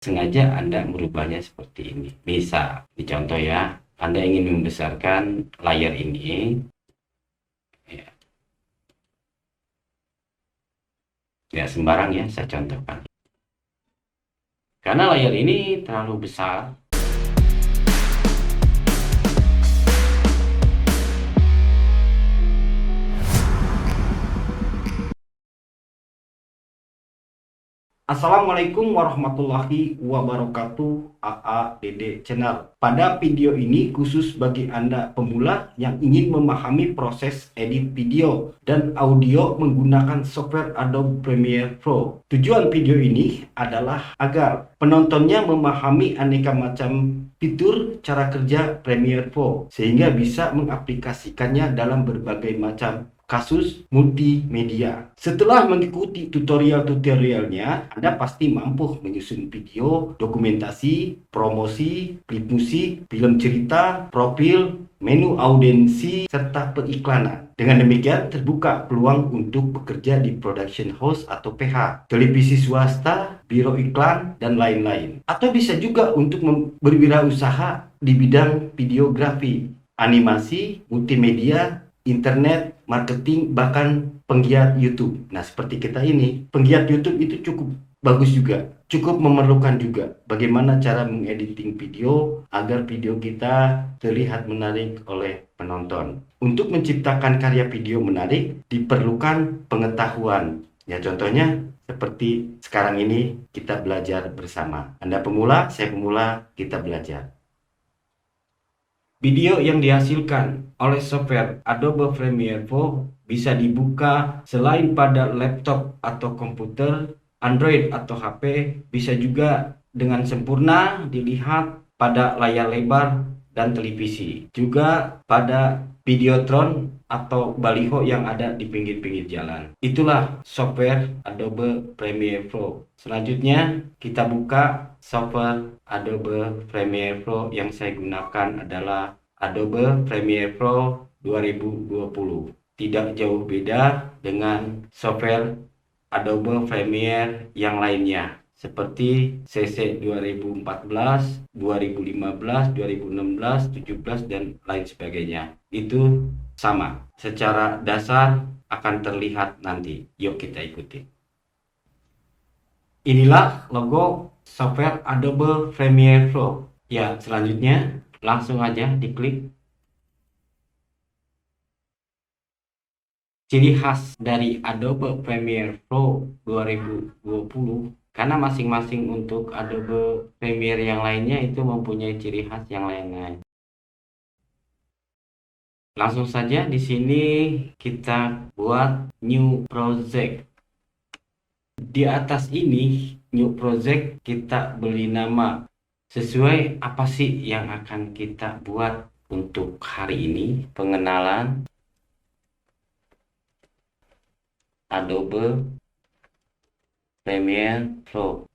sengaja Anda merubahnya seperti ini. Bisa dicontoh ya, Anda ingin membesarkan layar ini ya, ya sembarang ya, saya contohkan karena layar ini terlalu besar. Assalamualaikum warahmatullahi wabarakatuh. AA Dede Channel. Pada video ini khusus bagi Anda pemula yang ingin memahami proses edit video dan audio menggunakan software Adobe Premiere Pro. Tujuan video ini adalah agar penontonnya memahami aneka macam fitur cara kerja Premiere Pro sehingga bisa mengaplikasikannya dalam berbagai macam kasus multimedia. Setelah mengikuti tutorial-tutorialnya, Anda pasti mampu menyusun video, dokumentasi, promosi, klip musik, film cerita, profil, menu audiensi, serta periklanan. Dengan demikian, terbuka peluang untuk bekerja di production house atau PH, televisi swasta, biro iklan, dan lain-lain. Atau bisa juga untuk berwirausaha di bidang videografi, animasi, multimedia, internet, marketing, bahkan penggiat YouTube. Nah, seperti kita ini, penggiat YouTube itu cukup bagus juga, cukup memerlukan juga bagaimana cara mengediting video agar video kita terlihat menarik oleh penonton. Untuk menciptakan karya video menarik diperlukan pengetahuan. Ya, contohnya seperti sekarang ini kita belajar bersama. Anda pemula, saya pemula, kita belajar. Video yang dihasilkan oleh software Adobe Premiere Pro bisa dibuka selain pada laptop atau komputer, Android atau HP, bisa juga dengan sempurna dilihat pada layar lebar dan televisi. Juga pada Videotron atau baliho yang ada di pinggir-pinggir jalan. Itulah software Adobe Premiere Pro. Selanjutnya kita buka software Adobe Premiere Pro. Yang saya gunakan adalah Adobe Premiere Pro 2020. Tidak jauh beda dengan software Adobe Premiere yang lainnya, seperti CC 2014, 2015, 2016, 17, dan lain sebagainya. Itu sama. Secara dasar akan terlihat nanti. Yuk kita ikuti. Inilah logo software Adobe Premiere Pro. Ya, selanjutnya langsung aja diklik. Ciri khas dari Adobe Premiere Pro 2020, karena masing-masing untuk Adobe Premiere yang lainnya itu mempunyai ciri khas yang lain-lain. Langsung saja di sini kita buat new project. Di atas ini new project kita beri nama sesuai apa sih yang akan kita buat untuk hari ini. Pengenalan Adobe Premiere Pro.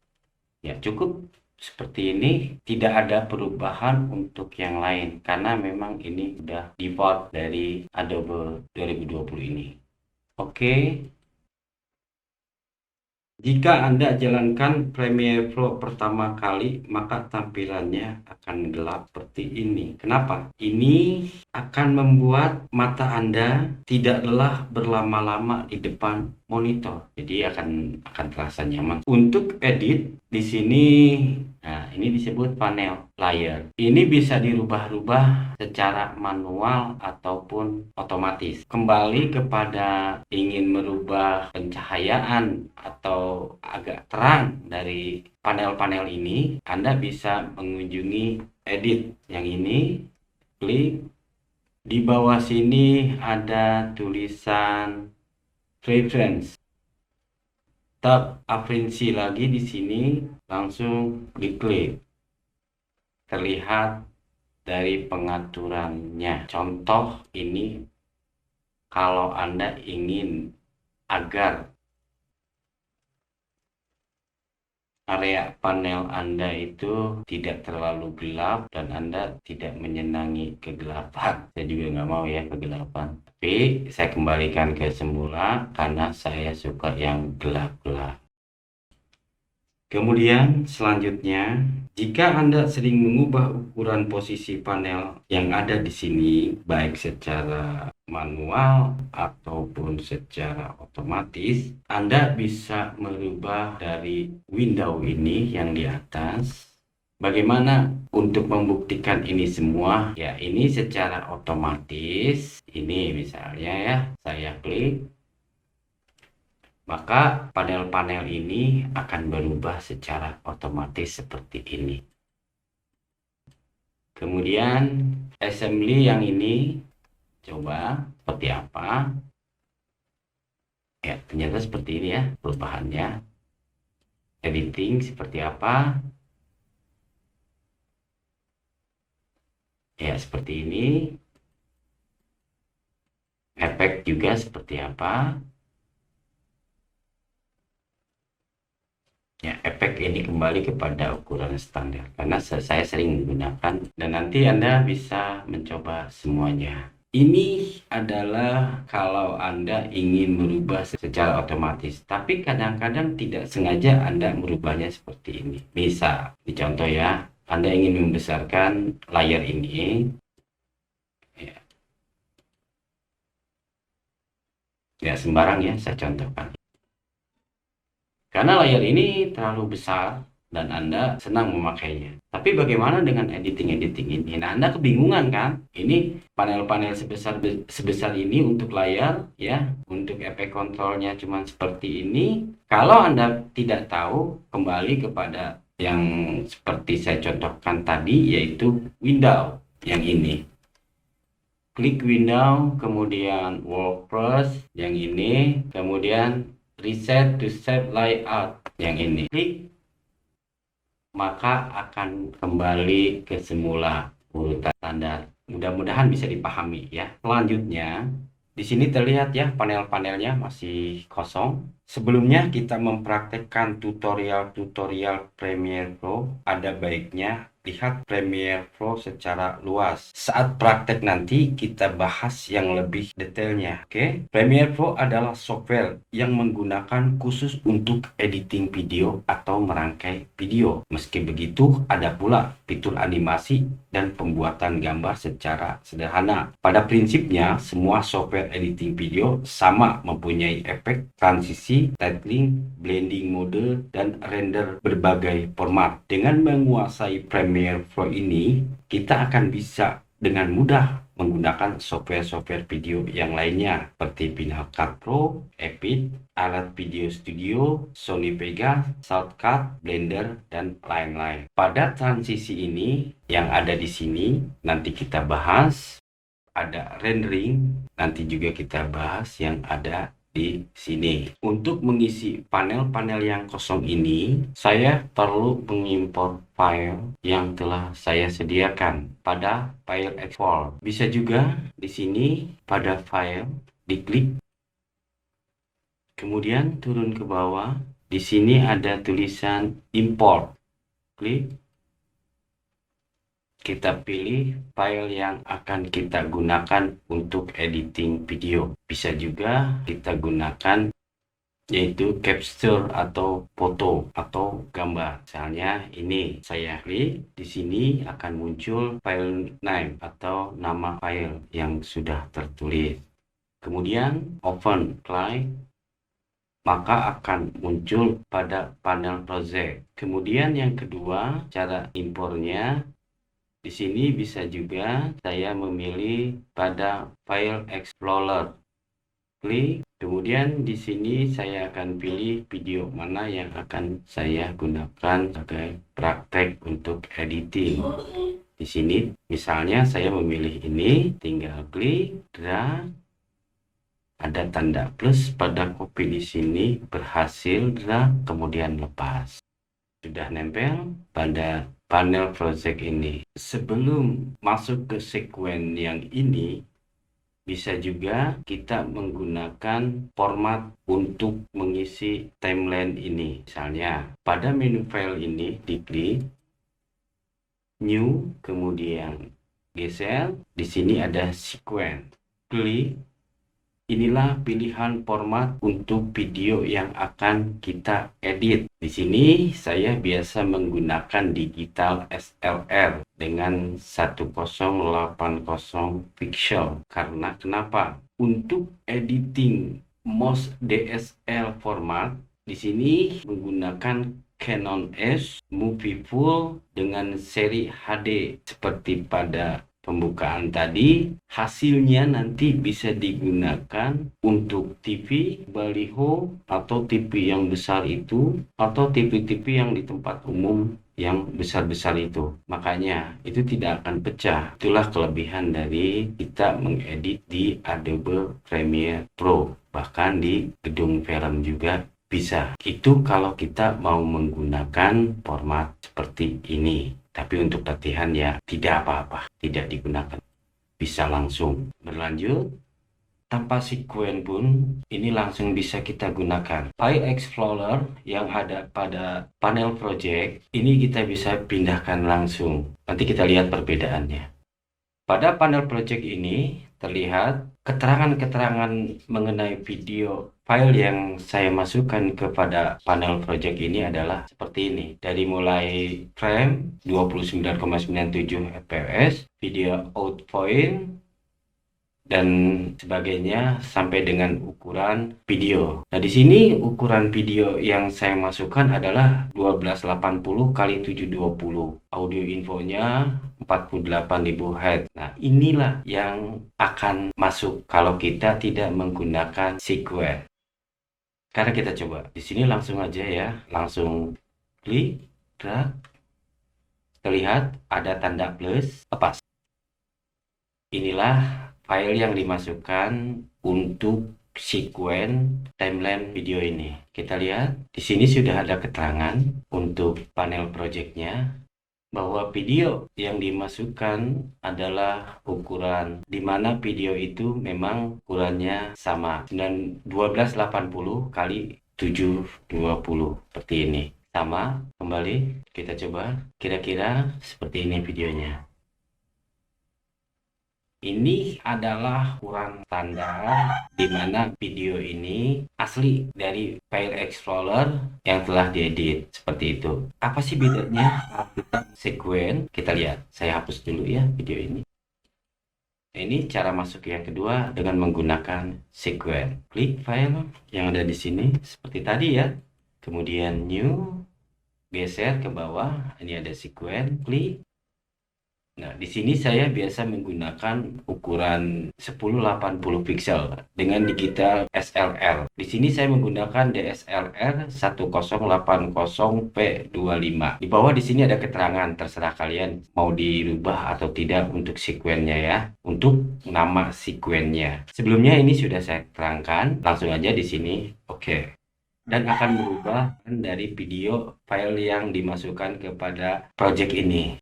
Ya, cukup seperti ini, tidak ada perubahan untuk yang lain karena memang ini sudah default dari Adobe 2020 ini. Oke. Jika Anda jalankan Premiere Pro pertama kali, maka tampilannya akan gelap seperti ini. Kenapa? Ini akan membuat mata Anda tidak lelah berlama-lama di depan monitor. Jadi akan terasa nyaman. Untuk edit di sini, nah ini disebut panel layar. Ini bisa dirubah-rubah secara manual ataupun otomatis. Kembali kepada ingin merubah pencahayaan atau agak terang dari panel-panel ini, Anda bisa mengunjungi edit yang ini, klik. Di bawah sini ada tulisan preference. Tab preferensi lagi di sini, langsung diklik. Terlihat dari pengaturannya. Contoh ini kalau Anda ingin agar area panel Anda itu tidak terlalu gelap dan Anda tidak menyenangi kegelapan. Saya juga nggak mau ya kegelapan. Tapi saya kembalikan ke semula karena saya suka yang gelap-gelap. Kemudian selanjutnya, jika Anda sering mengubah ukuran posisi panel yang ada di sini, baik secara manual ataupun secara otomatis, Anda bisa merubah dari window ini yang di atas. Bagaimana untuk membuktikan ini semua? Ya, ini secara otomatis. Ini misalnya ya, saya klik. Maka panel-panel ini akan berubah secara otomatis seperti ini. Kemudian assembly yang ini coba seperti apa. Ya, ternyata seperti ini ya perubahannya. Editing seperti apa. Ya, seperti ini. Efek juga seperti apa. Ya, efek ini kembali kepada ukuran standar karena saya sering menggunakan dan nanti Anda bisa mencoba semuanya. Ini adalah kalau Anda ingin merubah secara otomatis, tapi kadang-kadang tidak sengaja Anda merubahnya seperti ini. Misal, contoh ya, Anda ingin membesarkan layar ini. Ya, sembarang ya, saya contohkan. Karena layar ini terlalu besar dan Anda senang memakainya. Tapi bagaimana dengan editing-editing ini? Nah, Anda kebingungan kan? Ini panel-panel sebesar ini untuk layar ya, untuk efek kontrolnya cuma seperti ini. Kalau Anda tidak tahu, kembali kepada yang seperti saya contohkan tadi, yaitu window yang ini. Klik window, kemudian WordPress yang ini, kemudian reset to save layout yang ini. Klik, maka akan kembali ke semula urutan standar. Mudah-mudahan bisa dipahami ya. Selanjutnya, di sini terlihat ya panel-panelnya masih kosong. Sebelumnya kita mempraktekkan tutorial-tutorial Premiere Pro, ada baiknya lihat Premiere Pro secara luas. Saat praktek nanti kita bahas yang lebih detailnya. Oke? Premiere Pro adalah software yang menggunakan khusus untuk editing video atau merangkai video. Meski begitu, ada pula fitur animasi dan pembuatan gambar secara sederhana. Pada prinsipnya, semua software editing video sama mempunyai efek, transisi, titling, blending mode, dan render berbagai format. Dengan menguasai Premiere Pro ini, kita akan bisa dengan mudah menggunakan software-software video yang lainnya seperti Final Cut Pro, Epic, Alat Video Studio, Sony Vegas, Shotcut, Blender, dan lain-lain. Pada transisi ini yang ada di sini nanti kita bahas, ada rendering, nanti juga kita bahas yang ada di sini. Untuk mengisi panel-panel yang kosong ini, saya perlu mengimpor file yang telah saya sediakan pada file export. Bisa juga di sini pada file, diklik, kemudian turun ke bawah. Di sini ada tulisan import. Klik. Kita pilih file yang akan kita gunakan untuk editing video. Bisa juga kita gunakan yaitu capture atau foto atau gambar. Misalnya ini saya klik, di sini akan muncul file name atau nama file yang sudah tertulis. Kemudian open, klik, maka akan muncul pada panel project. Kemudian yang kedua, cara impornya. Di sini bisa juga saya memilih pada file explorer. Klik, kemudian di sini saya akan pilih video mana yang akan saya gunakan sebagai praktek untuk editing. Di sini misalnya saya memilih ini, tinggal klik, drag, ada tanda plus pada copy di sini, berhasil, drag, kemudian lepas. Sudah nempel pada panel project ini. Sebelum masuk ke sekuen yang ini, bisa juga kita menggunakan format untuk mengisi timeline ini. Misalnya, pada menu file ini diklik, new, kemudian geser. Di sini ada sequence. Klik, Inilah pilihan format untuk video yang akan kita edit. Di sini saya biasa menggunakan digital SLR dengan 1080 pixel. Karena kenapa? Untuk editing MOS DSL format, di sini menggunakan Canon S Movie Full dengan seri HD seperti pada pembukaan tadi. Hasilnya nanti bisa digunakan untuk TV, baliho, atau TV yang besar itu, atau TV-TV yang di tempat umum yang besar-besar itu. Makanya itu tidak akan pecah. Itulah kelebihan dari kita mengedit di Adobe Premiere Pro. Bahkan di gedung film juga bisa. Itu kalau kita mau menggunakan format seperti ini. Tapi untuk latihan ya tidak apa-apa, tidak digunakan. Bisa langsung berlanjut. Tanpa sekuen pun ini langsung bisa kita gunakan. File Explorer yang ada pada panel project ini kita bisa pindahkan langsung. Nanti kita lihat perbedaannya. Pada panel project ini terlihat keterangan-keterangan mengenai video file yang saya masukkan kepada panel project ini adalah seperti ini. Dari mulai frame 29,97 fps, video out point, dan sebagainya sampai dengan ukuran video. Nah, di sini ukuran video yang saya masukkan adalah 1280 x 720. Audio infonya 48.000 Hz. Nah, inilah yang akan masuk kalau kita tidak menggunakan sequence. Sekarang kita coba. Di sini langsung aja ya, langsung klik, drag. Terlihat ada tanda plus, lepas. Inilah file yang dimasukkan untuk sekuen timeline video ini. Kita lihat di sini sudah ada keterangan untuk panel projectnya bahwa video yang dimasukkan adalah ukuran, di mana video itu memang ukurannya sama, 1280 x 720 seperti ini. Sama, kembali kita coba, kira-kira seperti ini videonya. Ini adalah ukuran standar di mana video ini asli dari File Explorer yang telah diedit seperti itu. Apa sih bedanya kita sekuen? Kita lihat. Saya hapus dulu ya video ini. Ini cara masuk yang kedua dengan menggunakan sekuen. Klik file yang ada di sini seperti tadi ya. Kemudian new, geser ke bawah. Ini ada sekuen. Klik. Nah, di sini saya biasa menggunakan ukuran 1080 pixel dengan digital SLR. Di sini saya menggunakan DSLR 1080p25. Di bawah di sini ada keterangan, terserah kalian mau dirubah atau tidak untuk sekuennya ya. Untuk nama sekuennya. Sebelumnya ini sudah saya terangkan, langsung aja di sini. Oke. Dan akan berubah dari video file yang dimasukkan kepada project ini.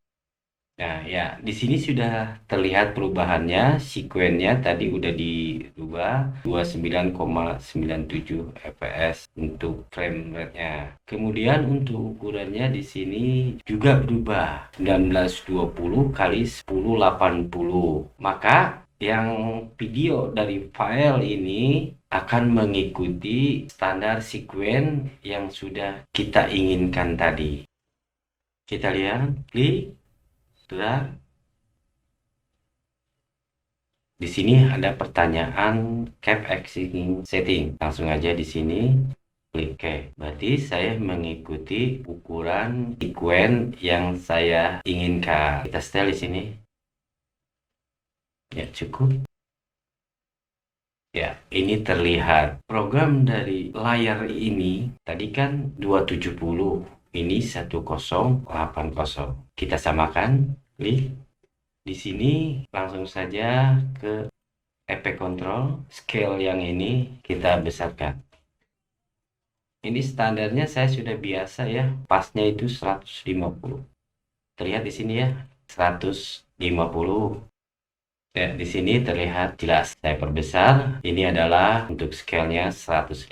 Nah, ya, di sini sudah terlihat perubahannya. Sekuennya tadi udah dirubah 29,97 fps untuk frame rate-nya. Kemudian untuk ukurannya di sini juga berubah 1920 x 1080. Maka yang video dari file ini akan mengikuti standar sekuen yang sudah kita inginkan tadi. Kita lihat, klik. Di sini ada pertanyaan cap existing setting. Langsung aja di sini klik OK. Berarti saya mengikuti ukuran sekuen yang saya inginkan. Kita setel di sini. Ya, cukup. Ya, ini terlihat program dari layar ini tadi kan 270. Ini 1080. Kita samakan. Klik di sini, langsung saja ke efek control, scale yang ini kita besarkan. Ini standarnya saya sudah biasa ya, pasnya itu 150. Terlihat di sini ya, 150. Ya, di sini terlihat jelas. Saya perbesar. Ini adalah untuk scale-nya 150,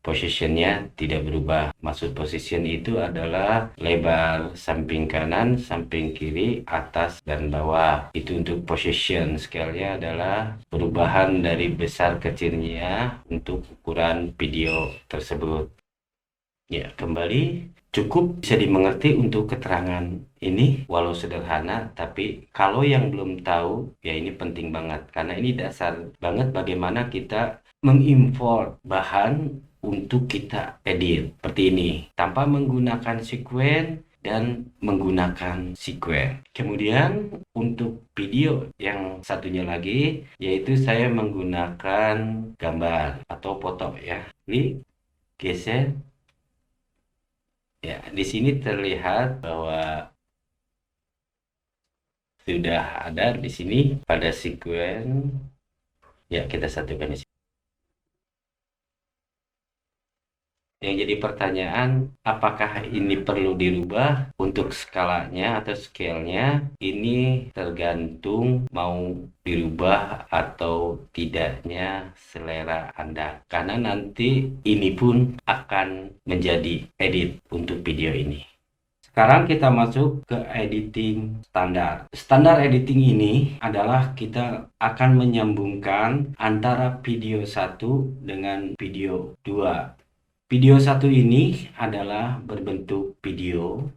position-nya tidak berubah. Maksud position itu adalah lebar samping kanan, samping kiri, atas dan bawah. Itu untuk position. Scale-nya adalah perubahan dari besar kecilnya untuk ukuran video tersebut. Ya, kembali cukup bisa dimengerti untuk keterangan ini, walau sederhana, tapi kalau yang belum tahu, ya ini penting banget. Karena ini dasar banget bagaimana kita mengimport bahan untuk kita edit. Seperti ini, tanpa menggunakan sequen dan menggunakan sequen. Kemudian untuk video yang satunya lagi, yaitu saya menggunakan gambar atau foto ya. Klik, geser. Ya, di sini terlihat bahwa sudah ada di sini pada sekuen. Ya, kita satukan di sini. Yang jadi pertanyaan, apakah ini perlu dirubah untuk skalanya atau scale-nya? Ini tergantung mau dirubah atau tidaknya selera Anda. Karena nanti ini pun akan menjadi edit untuk video ini. Sekarang kita masuk ke editing standar. Standar editing ini adalah kita akan menyambungkan antara video 1 dengan video 2. Video 1 ini adalah berbentuk video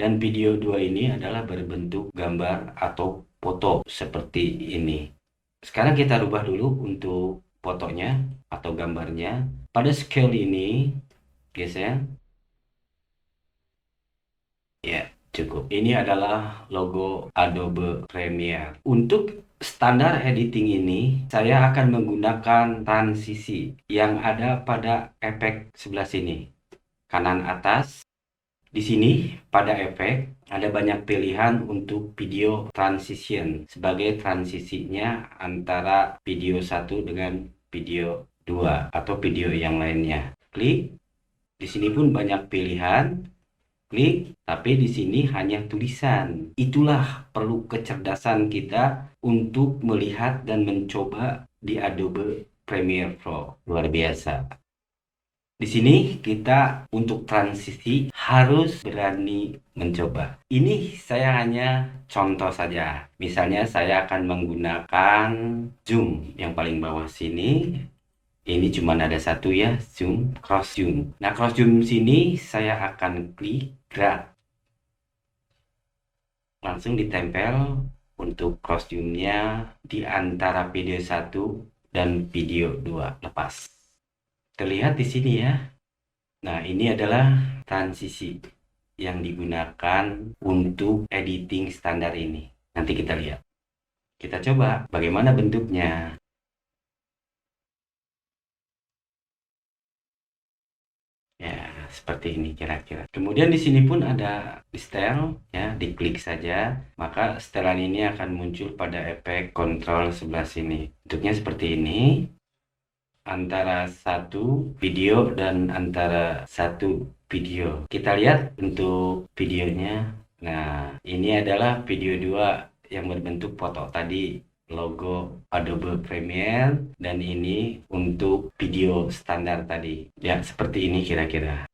dan video 2 ini adalah berbentuk gambar atau foto seperti ini. Sekarang kita rubah dulu untuk fotonya atau gambarnya. Pada scale ini, geser. Ya, cukup. Ini adalah logo Adobe Premiere. Untuk standar editing ini, saya akan menggunakan transisi yang ada pada efek sebelah sini. Kanan atas. Di sini, pada efek, ada banyak pilihan untuk video transition sebagai transisinya antara video 1 dengan video 2 atau video yang lainnya. Klik. Di sini pun banyak pilihan. Klik, tapi di sini hanya tulisan. Itulah perlu kecerdasan kita untuk melihat dan mencoba di Adobe Premiere Pro. Luar biasa. Di sini kita untuk transisi harus berani mencoba. Ini saya hanya contoh saja. Misalnya saya akan menggunakan zoom yang paling bawah sini. Ini cuma ada satu ya, zoom, cross zoom. Nah, cross zoom sini saya akan klik drag. Langsung ditempel untuk cross zoom-nya di antara video 1 dan video 2. Lepas. Terlihat di sini ya. Nah, ini adalah transisi yang digunakan untuk editing standar ini. Nanti kita lihat. Kita coba bagaimana bentuknya. Ya, seperti ini kira-kira. Kemudian di sini pun ada style ya, diklik saja, maka setelan ini akan muncul pada efek kontrol sebelah sini. Bentuknya seperti ini. Antara satu video dan antara satu video. Kita lihat untuk videonya. Nah, ini adalah video 2 yang berbentuk foto tadi, logo Adobe Premiere, dan ini untuk video standar tadi. Ya, seperti ini kira-kira.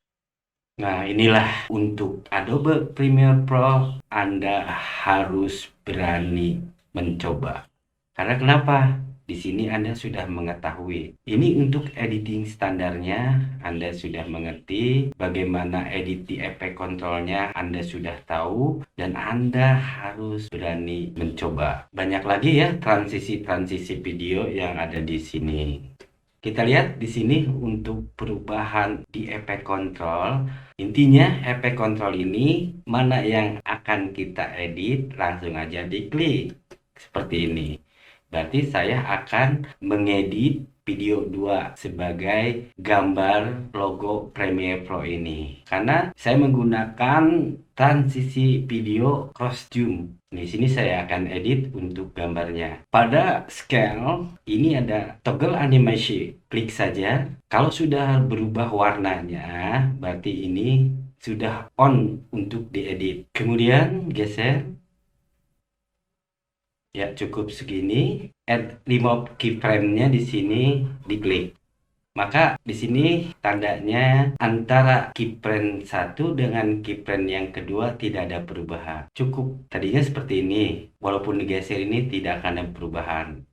Nah, inilah untuk Adobe Premiere Pro, Anda harus berani mencoba. Karena kenapa? Di sini Anda sudah mengetahui. Ini untuk editing standarnya, Anda sudah mengerti. Bagaimana edit di efek kontrolnya, Anda sudah tahu. Dan Anda harus berani mencoba. Banyak lagi ya transisi-transisi video yang ada di sini. Kita lihat di sini untuk perubahan di efek kontrol. Intinya efek kontrol ini mana yang akan kita edit, langsung aja diklik. Seperti ini. Berarti saya akan mengedit video 2 sebagai gambar logo Premiere Pro ini. Karena saya menggunakan transisi video cross zoom. Di sini saya akan edit untuk gambarnya. Pada scale ini ada toggle animation. Klik saja. Kalau sudah berubah warnanya, berarti ini sudah on untuk diedit. Kemudian geser. Ya, cukup segini. Add remove keyframe-nya di sini diklik. Maka di sini tandanya antara keyframe satu dengan keyframe yang kedua tidak ada perubahan. Cukup tadinya seperti ini. Walaupun digeser ini tidak akan ada perubahan.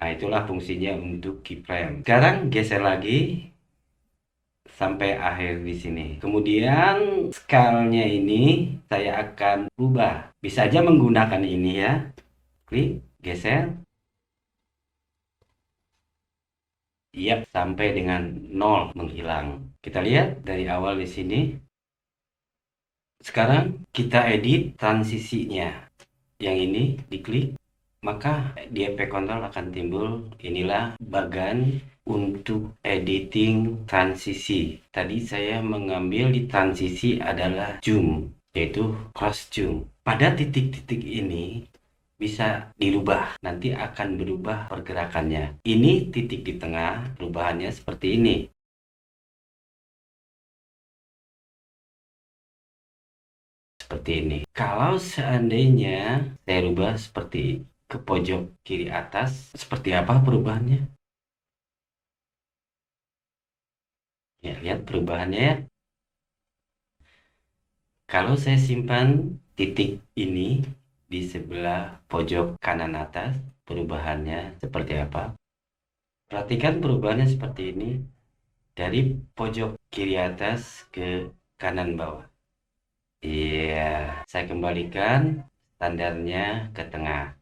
Nah, itulah fungsinya untuk keyframe. Sekarang geser lagi sampai akhir di sini. Kemudian scale-nya ini saya akan ubah. Bisa aja menggunakan ini ya. Klik, geser. Yap, sampai dengan 0 menghilang. Kita lihat dari awal di sini. Sekarang kita edit transisinya. Yang ini diklik, maka di efek kontrol akan timbul inilah bagan untuk editing transisi. Tadi saya mengambil di transisi adalah zoom, yaitu cross zoom. Pada titik-titik ini bisa dirubah, nanti akan berubah pergerakannya. Ini titik di tengah, perubahannya seperti ini. Seperti ini. Kalau seandainya saya rubah seperti ke pojok kiri atas, seperti apa perubahannya? Ya, lihat perubahannya ya. Kalau saya simpan titik ini di sebelah pojok kanan atas, perubahannya seperti apa? Perhatikan perubahannya seperti ini. Dari pojok kiri atas ke kanan bawah. Iya, saya kembalikan standarnya ke tengah,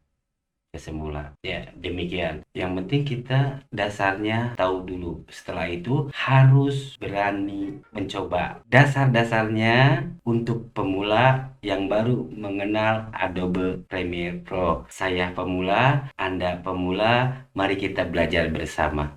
ke semula. Ya, demikian. Yang penting kita dasarnya tahu dulu. Setelah itu harus berani mencoba. Dasar-dasarnya untuk pemula yang baru mengenal Adobe Premiere Pro. Saya pemula, Anda pemula, mari kita belajar bersama.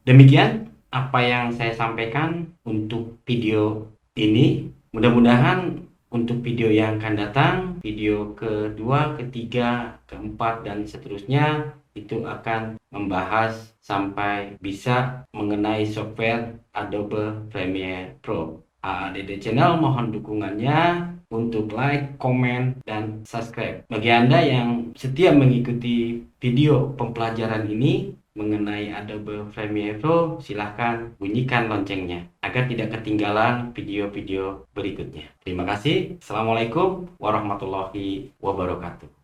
Demikian apa yang saya sampaikan untuk video ini. Mudah-mudahan untuk video yang akan datang, video kedua, ketiga, keempat, dan seterusnya itu akan membahas sampai bisa mengenai software Adobe Premiere Pro. AADD Channel mohon dukungannya untuk like, komen, dan subscribe. Bagi Anda yang setia mengikuti video pembelajaran ini mengenai Adobe Premiere Pro, silahkan bunyikan loncengnya agar tidak ketinggalan video-video berikutnya. Terima kasih. Assalamualaikum warahmatullahi wabarakatuh.